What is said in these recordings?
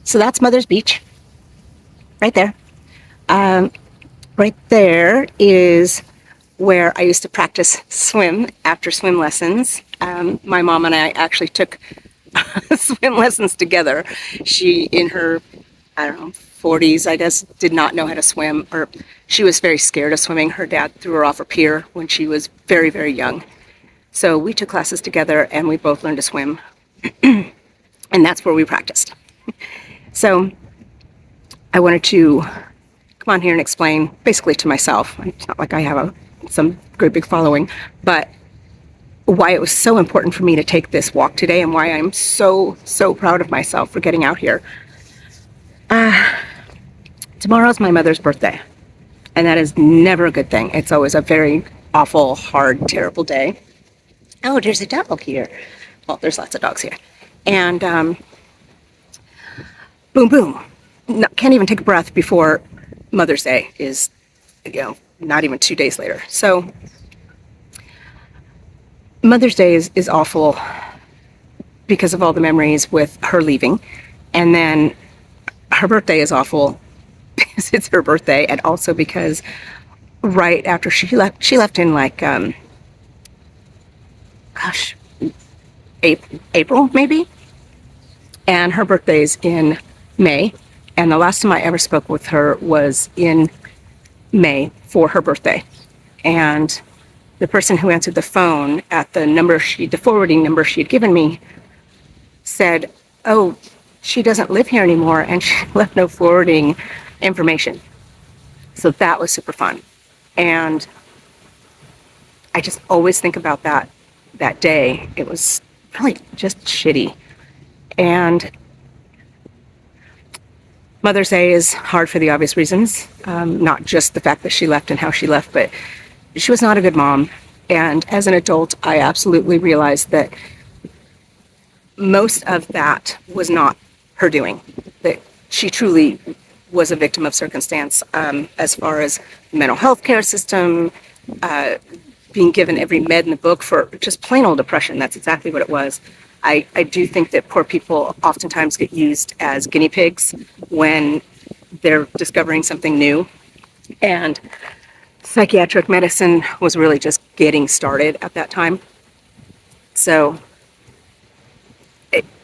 So that's Mother's Beach, right there. Um, right there is where I used to practice swim after swim lessons. My mom and I actually took swim lessons together. She, in her, I don't know, 40s, I guess, did not know how to swim, or she was very scared of swimming. Her dad threw her off a pier when she was very, very young. So we took classes together and we both learned to swim. And that's where we practiced. So I wanted to come on here and explain basically to myself. It's not like I have some great big following, but why it was so important for me to take this walk today and why I'm so, so proud of myself for getting out here. Tomorrow's my mother's birthday, and that is never a good thing. It's always a very awful, hard, terrible day. Oh, there's a dog here. Well, there's lots of dogs here. And boom, boom. No, can't even take a breath before Mother's Day is, not even 2 days later. So Mother's Day is awful because of all the memories with her leaving. And then her birthday is awful because it's her birthday, and also because right after she left in like, gosh, April maybe? And her birthday's in May. And the last time I ever spoke with her was in May for her birthday. And the person who answered the phone at the forwarding number she had given me said, oh, she doesn't live here anymore, and she left no forwarding information. So that was super fun. And I just always think about that day. It was really just shitty. And Mother's Day is hard for the obvious reasons, not just the fact that she left and how she left, but she was not a good mom. And as an adult, I absolutely realized that most of that was not her doing, that she truly was a victim of circumstance, as far as mental health care system, being given every med in the book for just plain old depression. That's exactly what it was. I do think that poor people oftentimes get used as guinea pigs when they're discovering something new. And psychiatric medicine was really just getting started at that time. So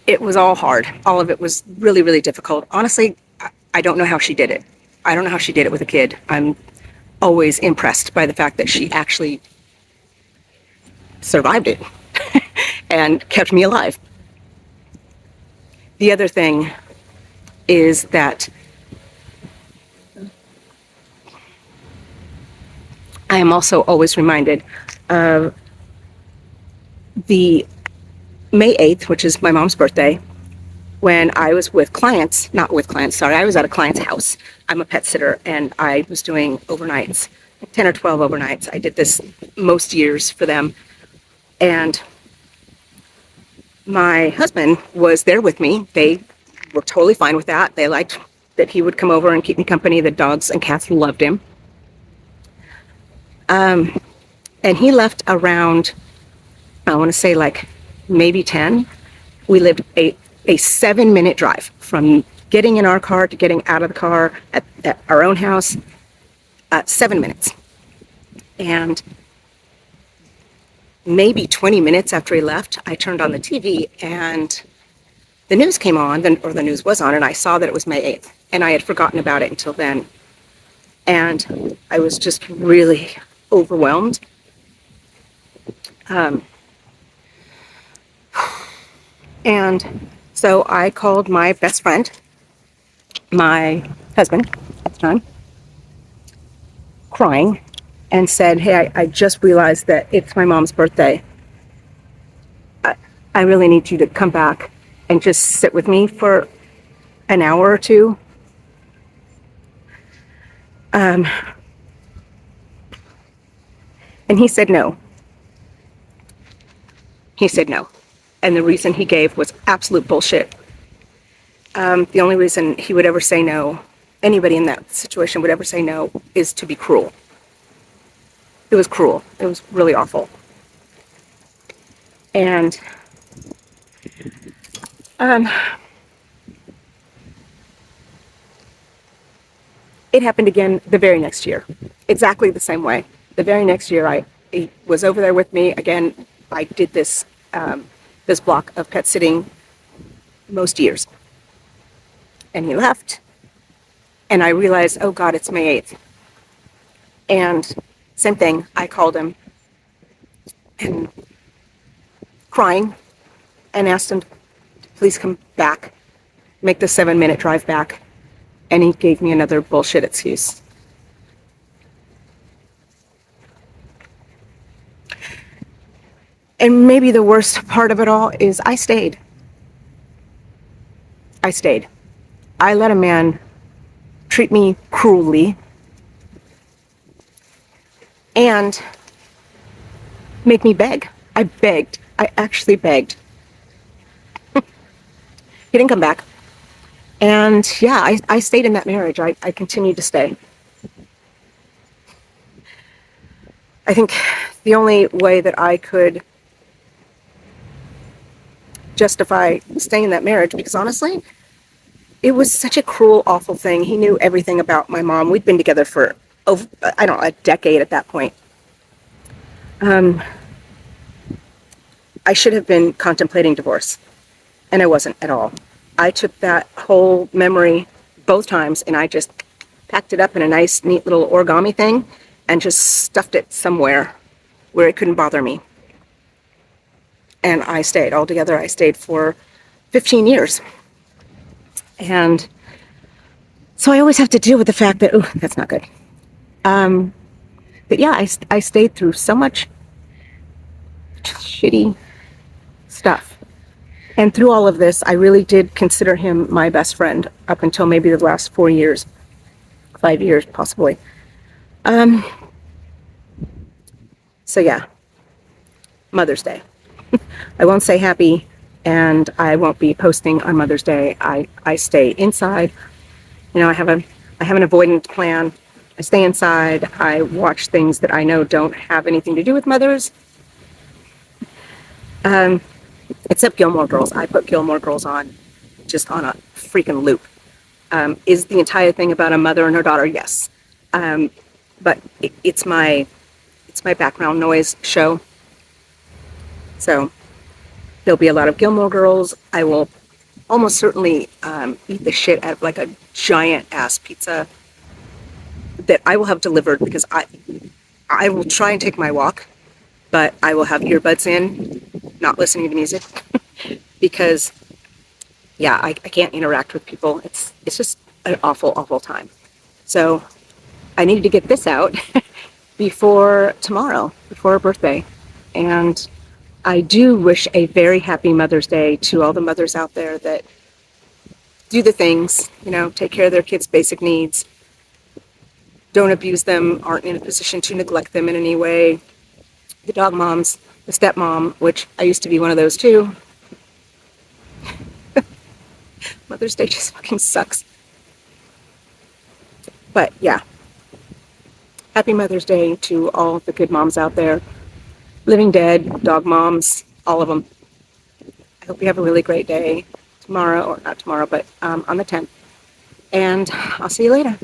it was all hard. All of it was really, really difficult. Honestly, I don't know how she did it. I don't know how she did it with a kid. I'm always impressed by the fact that she actually survived it and kept me alive. The other thing is that I am also always reminded of the May 8th, which is my mom's birthday, when I was with clients, not with clients, sorry, I was at a client's house. I'm a pet sitter, and I was doing overnights, 10 or 12 overnights. I did this most years for them. And my husband was there with me. They were totally fine with that. They liked that he would come over and keep me company. The dogs and cats loved him. And he left around, I want to say like maybe 10. We lived a 7-minute drive from getting in our car to getting out of the car at our own house, 7 minutes. And maybe 20 minutes after he left, I turned on the TV and the news came on, or the news was on, and I saw that it was May 8th. And I had forgotten about it until then. And I was just really overwhelmed. And so I called my best friend, my husband at the time, crying, and said, hey, I just realized that it's my mom's birthday. I really need you to come back and just sit with me for an hour or two. And he said no. He said no. And the reason he gave was absolute bullshit. The only reason he would ever say no, anybody in that situation would ever say no, is to be cruel. It was cruel. It was really awful. And It happened again the very next year, exactly the same way. The very next year, he was over there with me again. I did this block of pet sitting most years, and he left. And I realized, oh God, it's May 8th. And same thing, I called him and crying and asked him to please come back, make the 7-minute drive back. And he gave me another bullshit excuse. And maybe the worst part of it all is I stayed. I stayed. I let a man treat me cruelly and make me beg. I begged. I actually begged. He didn't come back. And yeah, I stayed in that marriage. I continued to stay. I think the only way that I could justify staying in that marriage, because honestly, it was such a cruel, awful thing. He knew everything about my mom. We'd been together for, over, I don't know, a decade at that point. I should have been contemplating divorce, and I wasn't at all. I took that whole memory both times, and I just packed it up in a nice, neat little origami thing and just stuffed it somewhere where it couldn't bother me. And I stayed. Altogether, I stayed for 15 years. And so I always have to deal with the fact that, oh, that's not good. But yeah, I stayed through so much shitty stuff. And through all of this, I really did consider him my best friend up until maybe the last 4 years, 5 years possibly. So yeah, Mother's Day. I won't say happy, and I won't be posting on Mother's Day. I stay inside. You know, I have an avoidance plan. I stay inside. I watch things that I know don't have anything to do with mothers. Except Gilmore Girls. I put Gilmore Girls on just on a freaking loop. Is the entire thing about a mother and her daughter? Yes. But it's my background noise show. So there'll be a lot of Gilmore Girls. I will almost certainly eat the shit out of like a giant ass pizza that I will have delivered, because I will try and take my walk, but I will have earbuds in, not listening to music, because yeah, I can't interact with people. It's just an awful, awful time. So I needed to get this out before tomorrow, before her birthday. And I do wish a very happy Mother's Day to all the mothers out there that do the things, you know, take care of their kids' basic needs, don't abuse them, aren't in a position to neglect them in any way. The dog moms, the stepmom, which I used to be one of those too. Mother's Day just fucking sucks. But yeah, happy Mother's Day to all the good moms out there. Living, dead, dog moms, all of them. I hope you have a really great day tomorrow, or not tomorrow, but on the 10th. And I'll see you later.